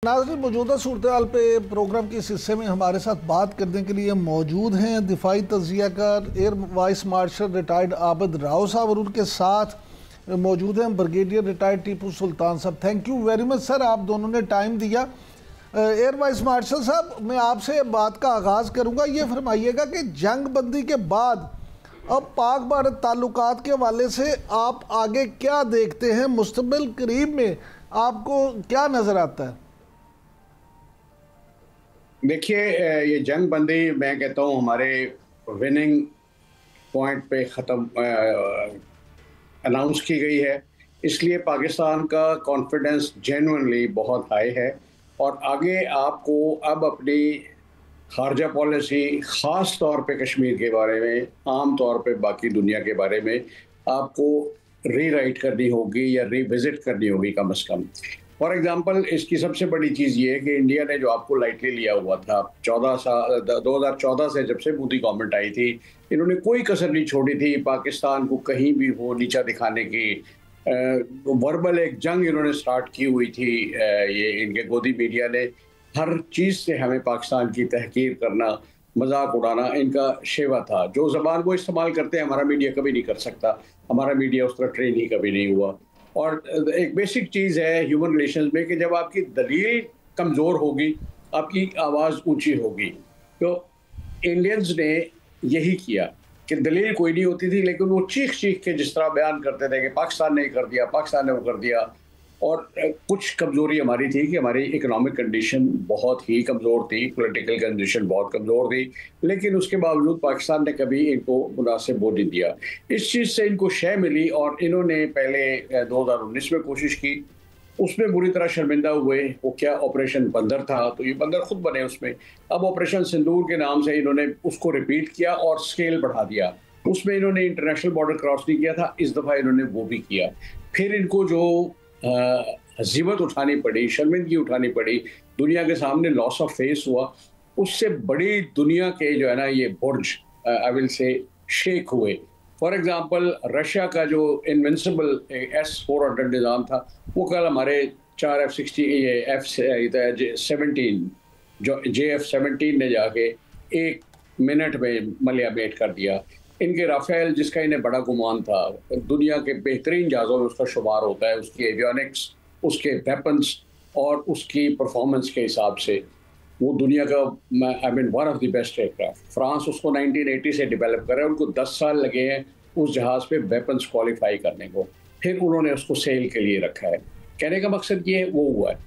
नाज़रीन, मौजूदा सूरत-ए-हाल पे प्रोग्राम के इस हिस्से में हमारे साथ बात करने के लिए मौजूद हैं दिफाई तज्ज़ियाकार air vice marshal retired Abid Rao साहब और उनके साथ मौजूद हैं ब्रिगेडियर रिटायर्ड टीपू सुल्तान साहब। Thank you very much sir, आप दोनों ने टाइम दिया। एयर वाइस मार्शल साहब, मैं आपसे बात का आगाज़ करूँगा। ये फरमाइएगा कि जंग बंदी के बाद अब पाक भारत ताल्लुकात के हवाले से आप आगे क्या देखते हैं? मुस्तकबिल करीब में आपको क्या नज़र आता है? देखिए, ये जंग बंदी मैं कहता हूँ हमारे विनिंग पॉइंट पे ख़त्म अनाउंस की गई है। इसलिए पाकिस्तान का कॉन्फिडेंस जेन्युइनली बहुत हाई है और आगे आपको अब अपनी खारजा पॉलिसी ख़ास तौर पे कश्मीर के बारे में, आम तौर पे बाकी दुनिया के बारे में आपको रीराइट करनी होगी या रिविज़िट करनी होगी कम से कम। फॉर एग्ज़ाम्पल, इसकी सबसे बड़ी चीज़ ये है कि इंडिया ने जो आपको लाइटली लिया हुआ था 2014 से, जब से मोदी गवर्नमेंट आई थी, इन्होंने कोई कसर नहीं छोड़ी थी पाकिस्तान को कहीं भी वो नीचा दिखाने की। वर्बल एक जंग इन्होंने स्टार्ट की हुई थी। ये इनके गोदी मीडिया ने हर चीज़ से हमें पाकिस्तान की तहकीर करना, मजाक उड़ाना इनका शेवा था। जो ज़बान वो इस्तेमाल करते हैं हमारा मीडिया कभी नहीं कर सकता। हमारा मीडिया उस तरह ट्रेन ही कभी नहीं हुआ। और एक बेसिक चीज़ है ह्यूमन रिलेशंस में कि जब आपकी दलील कमज़ोर होगी, आपकी आवाज़ ऊंची होगी। तो इंडियंस ने यही किया कि दलील कोई नहीं होती थी, लेकिन वो चीख चीख के जिस तरह बयान करते थे कि पाकिस्तान ने कर दिया, पाकिस्तान ने वो कर दिया। और कुछ कमज़ोरी हमारी थी कि हमारी इकोनॉमिक कंडीशन बहुत ही कमज़ोर थी, पॉलिटिकल कंडीशन बहुत कमज़ोर थी, लेकिन उसके बावजूद पाकिस्तान ने कभी इनको मुनासिब वो नहीं दिया। इस चीज़ से इनको शय मिली और इन्होंने पहले 2019 में कोशिश की, उसमें बुरी तरह शर्मिंदा हुए। वो क्या ऑपरेशन बंदर था, तो ये बंदर खुद बने उसमें। अब ऑपरेशन सिंदूर के नाम से इन्होंने उसको रिपीट किया और स्केल बढ़ा दिया। उसमें इन्होंने इंटरनेशनल बॉर्डर क्रॉस नहीं किया था, इस दफ़ा इन्होंने वो भी किया। फिर इनको जो हज़ीमत उठानी पड़ी, शर्मिंदगी उठानी पड़ी, दुनिया के सामने लॉस ऑफ फेस हुआ, उससे बड़ी दुनिया के जो है ना ये बुर्ज आई विल से शेक हुए। फॉर एग्जांपल, रशिया का जो इनविंसिबल S-400 निज़ाम था, वो कल हमारे 4 F-16 ये F-17 जो JF-17 ने जाके 1 मिनट में मलियामेट कर दिया। इनके राफेल, जिसका इन्हें बड़ा गुमान था, दुनिया के बेहतरीन जहाज़ों में उसका शुमार होता है, उसकी एवियोनिक्स, उसके वेपन्स और उसकी परफॉर्मेंस के हिसाब से वो दुनिया का I mean one of the best aircraft. France उसको 1980 से डेवलप कर रहा है, उनको 10 साल लगे हैं उस जहाज़ पे वेपन्स क्वालिफाई करने को, फिर उन्होंने उसको सेल के लिए रखा है। कहने का मकसद ये वो हुआ है,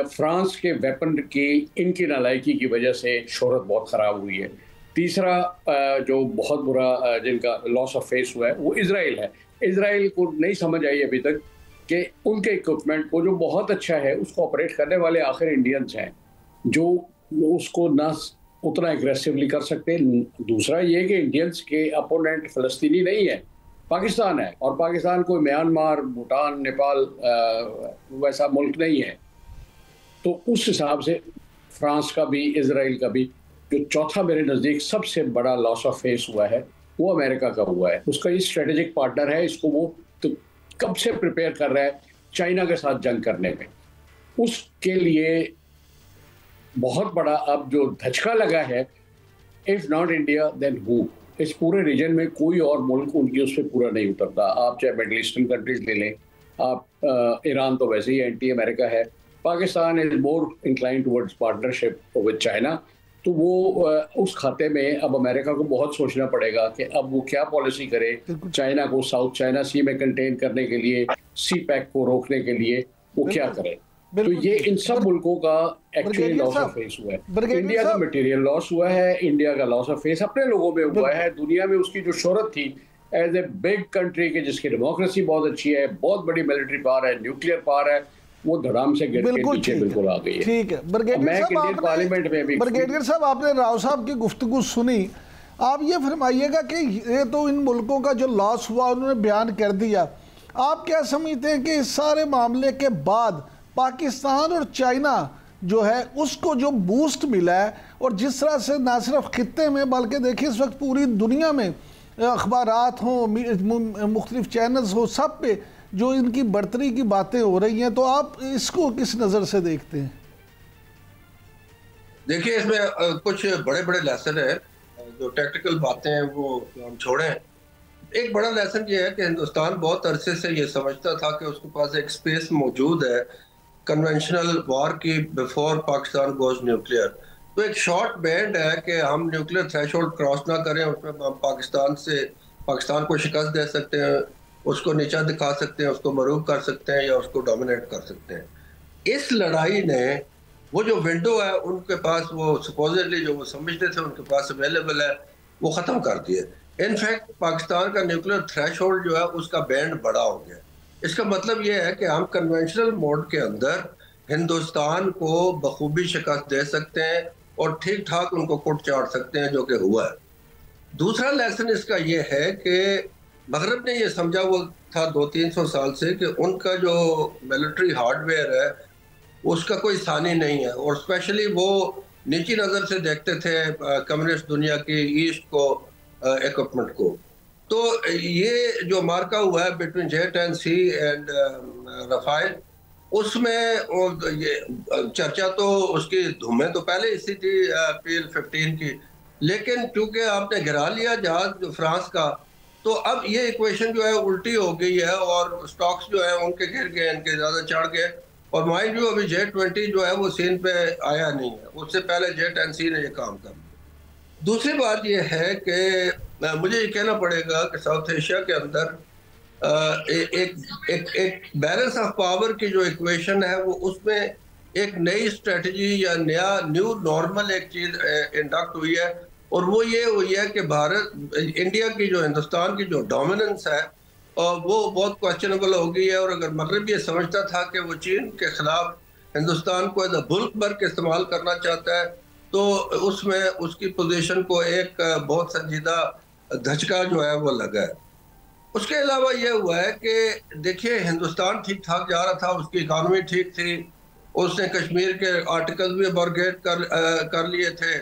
फ्रांस के वेपन की इनकी नालायकी की वजह से शोहरत बहुत ख़राब हुई है। तीसरा जो बहुत बुरा जिनका लॉस ऑफ फेस हुआ है वो इजराइल है। इजराइल को नहीं समझ आई अभी तक कि उनके इक्विपमेंट को जो बहुत अच्छा है उसको ऑपरेट करने वाले आखिर इंडियंस हैं, जो उसको ना उतना एग्रेसिवली कर सकते। दूसरा ये कि इंडियंस के अपोनेंट फ़लस्तीनी नहीं है, पाकिस्तान है, और पाकिस्तान कोई म्यांमार, भूटान, नेपाल वैसा मुल्क नहीं है। तो उस हिसाब से फ्रांस का भी, इजराइल का भी, जो चौथा मेरे नज़दीक सबसे बड़ा लॉस ऑफ फेस हुआ है वो अमेरिका का हुआ है। उसका ये स्ट्रेटेजिक पार्टनर है, इसको वो तो कब से प्रिपेयर कर रहा है चाइना के साथ जंग करने में। उसके लिए बहुत बड़ा अब जो धचका लगा है, if not India then who. इस पूरे रीजन में कोई और मुल्क उनकी उस पर पूरा नहीं उतरता। आप चाहे मिडल ईस्टर्न कंट्रीज ले लें, आप ईरान तो वैसे ही एंटी अमेरिका है, Pakistan is more incline towards partnership with China. तो वो उस खाते में अब अमेरिका को बहुत सोचना पड़ेगा कि अब वो क्या पॉलिसी करे चाइना को साउथ चाइना सी में कंटेन करने के लिए, सी पैक को रोकने के लिए वो क्या करे। तो ये इन सब मुल्कों का एक्चुअली लॉस ऑफ फेस हुआ है। इंडिया का मटेरियल लॉस हुआ है, इंडिया का लॉस ऑफ फेस अपने लोगों में हुआ है। दुनिया में उसकी जो शोहरत थी एज ए बिग कंट्री के, जिसकी डेमोक्रेसी बहुत अच्छी है, बहुत बड़ी मिलिट्री पावर है, न्यूक्लियर पावर है, वो धड़ाम से गिर के नीचे बिल्कुल आ गई है। ठीक है ब्रिगेडियर साहब, आपने राव साहब की गुफ्तगू सुनी। आप ये फरमाइएगा कि ये तो इन मुल्कों का जो लॉस हुआ उन्होंने बयान कर दिया, आप क्या समझते हैं कि इस सारे मामले के बाद पाकिस्तान और चाइना जो है उसको जो बूस्ट मिला है, और जिस तरह से ना सिर्फ खित्ते में बल्कि देखिए इस वक्त पूरी दुनिया में अखबारात हों, मुख्तलिफ चैनल्स हो, सब पे जो इनकी बढ़तरी की बातें हो रही हैं, तो आप इसको किस नज़र से देखते हैं? देखिए इसमें कुछ बड़े बड़े लेसन है, जो टेक्निकल बातें हैं वो हम छोड़ें। एक बड़ा लेसन ये है कि हिंदुस्तान बहुत अरसे से ये समझता था कि उसके पास एक स्पेस मौजूद है कन्वेंशनल वॉर की बिफोर पाकिस्तान गोज न्यूक्लियर। तो एक शॉर्ट बैंड है कि हम न्यूक्लियर थ्रेशोल्ड क्रॉस ना करें, उसमें हम पाकिस्तान को शिकस्त दे सकते हैं, उसको नीचा दिखा सकते हैं, उसको मरूब कर सकते हैं या उसको डोमिनेट कर सकते हैं। इस लड़ाई ने वो जो विंडो है उनके पास, वो सपोजिटली जो वो समझते थे उनके पास अवेलेबल है, वो ख़त्म कर दिए। इनफैक्ट पाकिस्तान का न्यूक्लियर थ्रेशोल्ड जो है उसका बैंड बड़ा हो गया। इसका मतलब ये है कि हम कन्वेंशनल मोड के अंदर हिंदुस्तान को बखूबी शिकस्त दे सकते हैं और ठीक ठाक उनको कुट चाट सकते हैं, जो कि हुआ है। दूसरा लेसन इसका ये है कि मगरब ने ये समझा वो था 200-300 साल से कि उनका जो मिलिट्री हार्डवेयर है उसका कोई सानी नहीं है, और स्पेशली वो नीची नज़र से देखते थे कम्युनिस्ट दुनिया की ईस्ट को इक्विपमेंट को। तो ये जो मार्का हुआ है बिटवीन जेट-एंड-सी एंड राफेल, उसमें और ये चर्चा तो उसकी धूमें तो पहले इसी थी PL-15 की, लेकिन क्योंकि आपने गिरा लिया जहाज जो फ्रांस का, तो अब ये इक्वेशन जो है उल्टी हो गई है और स्टॉक्स जो है उनके गिर गए, इनके ज़्यादा चढ़ गए। और माइंड यू अभी J-20 जो है वो सीन पे आया नहीं है, उससे पहले जेट-एंड-सी ने ये काम कर लिया। दूसरी बात यह है कि मुझे ये कहना पड़ेगा कि साउथ एशिया के अंदर एक बैलेंस ऑफ पावर की जो इक्वेशन है वो उसमें एक नई स्ट्रेटजी या न्यू नॉर्मल एक चीज इंडक्ट हुई है, और वो ये हुई है कि इंडिया की जो हिंदुस्तान की जो डोमिनेंस है वो बहुत क्वेश्चनेबल हो गई है। और अगर मगरब ये समझता था कि वो चीन के खिलाफ हिंदुस्तान को एज अ बुल्क बर्ग इस्तेमाल करना चाहता है, तो उसमें उसकी पोजीशन को एक बहुत संजीदा धचका जो है वो लगा है। उसके अलावा ये हुआ है कि देखिए हिंदुस्तान ठीक ठाक जा रहा था, उसकी इकानमी ठीक थी, उसने कश्मीर के आर्टिकल भी बरगेट कर लिए थे,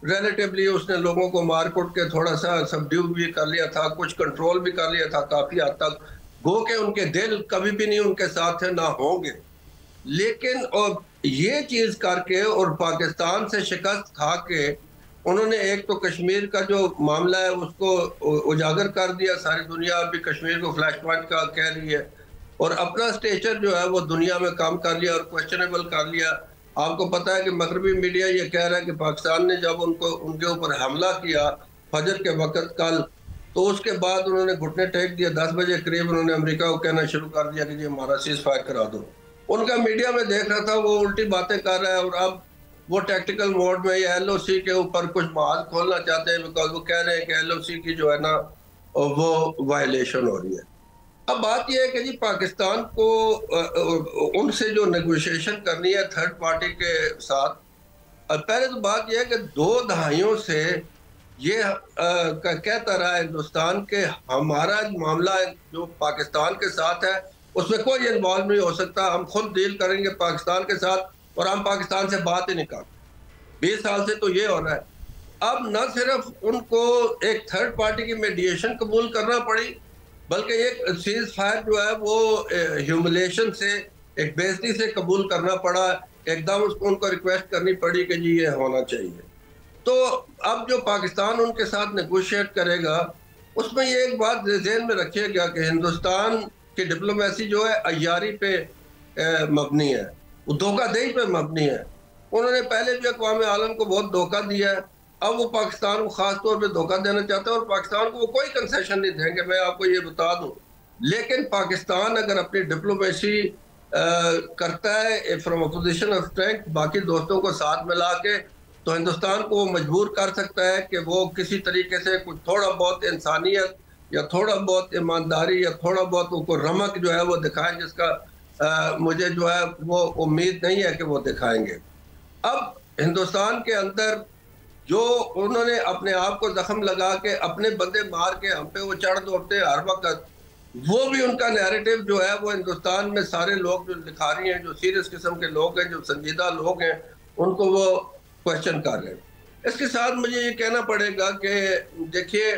रिलेटिवली उसने लोगों को मार कुट के थोड़ा सा सबड्यू भी कर लिया था, कुछ कंट्रोल भी कर लिया था काफ़ी हद तक। गो के उनके दिल कभी भी नहीं उनके साथ है, ना होंगे। लेकिन और ये चीज़ करके और पाकिस्तान से शिकस्त खा के उन्होंने एक तो कश्मीर का जो मामला है उसको उजागर कर दिया, सारी दुनिया अभी कश्मीर को फ्लैश पॉइंट का कह रही है, और अपना स्टेचर जो है वो दुनिया में काम कर लिया और क्वेश्चनेबल कर लिया। आपको पता है कि मगरबी मीडिया ये कह रहा है कि पाकिस्तान ने जब उनके ऊपर हमला किया फजर के वक्त कल, तो उसके बाद उन्होंने घुटने टेक दिया। 10 बजे करीब उन्होंने अमेरिका को कहना शुरू कर दिया कि जी हमारा सीज फायर करा दो। उनका मीडिया में देख रहा था वो उल्टी बातें कर रहा है, और अब वो टेक्निकल मोड में या LOC के ऊपर कुछ महाज खोलना चाहते हैं, बिकॉज वो कह रहे हैं कि LOC की जो है ना वो वायलेशन हो रही है। अब बात यह है कि जी पाकिस्तान को उनसे जो नेगोशिएशन करनी है थर्ड पार्टी के साथ, पहले तो बात यह है कि 2 दहाइयों से ये कहता रहा है हिंदुस्तान के हमारा मामला जो पाकिस्तान के साथ है उसमें कोई इन्वॉल्व नहीं हो सकता, हम खुद डील करेंगे पाकिस्तान के साथ, और हम पाकिस्तान से बात ही नहीं करते। 20 साल से तो ये हो रहा है। अब न सिर्फ उनको एक थर्ड पार्टी की मेडिएशन कबूल करना पड़ी, बल्कि एक सीज फायर जो है वो ह्यूमिलेशन से, एक बेइज्जती से कबूल करना पड़ा। एकदम उनको रिक्वेस्ट करनी पड़ी कि जी ये होना चाहिए। तो अब जो पाकिस्तान उनके साथ नेगोशिएट करेगा उसमें ये एक बात ज़हन में रखिएगा कि हिंदुस्तान की डिप्लोमेसी जो है अय्यारी पे मबनी है, वो धोखाधड़ी पे मबनी है। उन्होंने पहले भी अक़वाम आलम को बहुत धोखा दिया है, अब वो पाकिस्तान को खास तौर पे धोखा देना चाहते हैं, और पाकिस्तान को वो कोई कंसेशन नहीं देंगे, मैं आपको ये बता दूं। लेकिन पाकिस्तान अगर अपनी डिप्लोमेसी करता है from a position of strength, बाकी दोस्तों को साथ मिला के, तो हिंदुस्तान को वो मजबूर कर सकता है कि वो किसी तरीके से कुछ थोड़ा बहुत इंसानियत या थोड़ा बहुत ईमानदारी या थोड़ा बहुत उनको रमक जो है वो दिखाएं, जिसका मुझे जो है वो उम्मीद नहीं है कि वो दिखाएंगे। अब हिंदुस्तान के अंदर जो उन्होंने अपने आप को जख्म लगा के अपने बंदे मार के हम पे वो चढ़ दौड़ते हैं हर वक्त, वो भी उनका नैरेटिव जो है वो हिंदुस्तान में सारे लोग जो दिखा रही हैं, जो सीरियस किस्म के लोग हैं, जो संजीदा लोग हैं, उनको वो क्वेश्चन कर रहे हैं। इसके साथ मुझे ये कहना पड़ेगा कि देखिए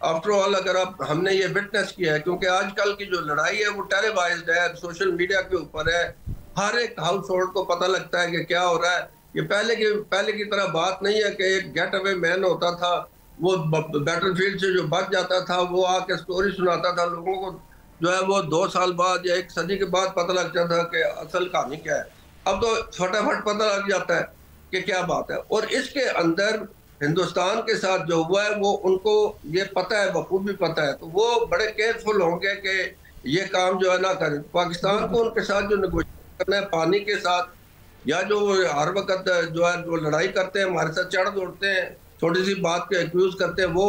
आफ्टर ऑल अगर आप हमने ये विटनेस किया है, क्योंकि आजकल की जो लड़ाई है वो टेलीवाइज्ड है, सोशल मीडिया के ऊपर है, हर एक हाउस होल्ड को पता लगता है कि क्या हो रहा है। ये पहले की तरह बात नहीं है कि एक गेट अवे मैन होता था, वो बैटलफील्ड से जो बच जाता था वो आके स्टोरी सुनाता था लोगों को, जो है वो 2 साल बाद या 1 सदी के बाद पता लग जाता था कि असल कहानी क्या है। अब तो फटाफट पता लग जाता है कि क्या बात है। और इसके अंदर हिंदुस्तान के साथ जो हुआ है वो उनको ये पता है, बखूबी पता है, तो वो बड़े केयरफुल होंगे कि ये काम जो है ना करें। पाकिस्तान को उनके साथ जो नेगोशिएट करना है पानी के साथ, या जो हर वक्त जो है वो लड़ाई करते हैं, हमारे साथ चढ़ दौड़ते हैं, छोटी सी बात को एक्यूज करते हैं वो।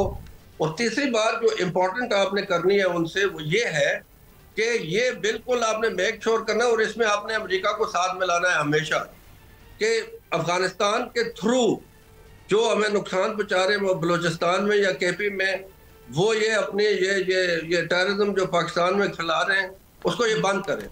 और तीसरी बात जो इम्पोर्टेंट आपने करनी है उनसे वो ये है कि ये बिल्कुल आपने मेक श्योर करना है, और इसमें आपने अमेरिका को साथ मिलाना है हमेशा, कि अफगानिस्तान के थ्रू जो हमें नुकसान पहुंचा रहे हैं वो बलूचिस्तान में या केपी में, वो ये अपने ये टेररिज्म जो पाकिस्तान में फैला रहे हैं उसको ये बंद करें।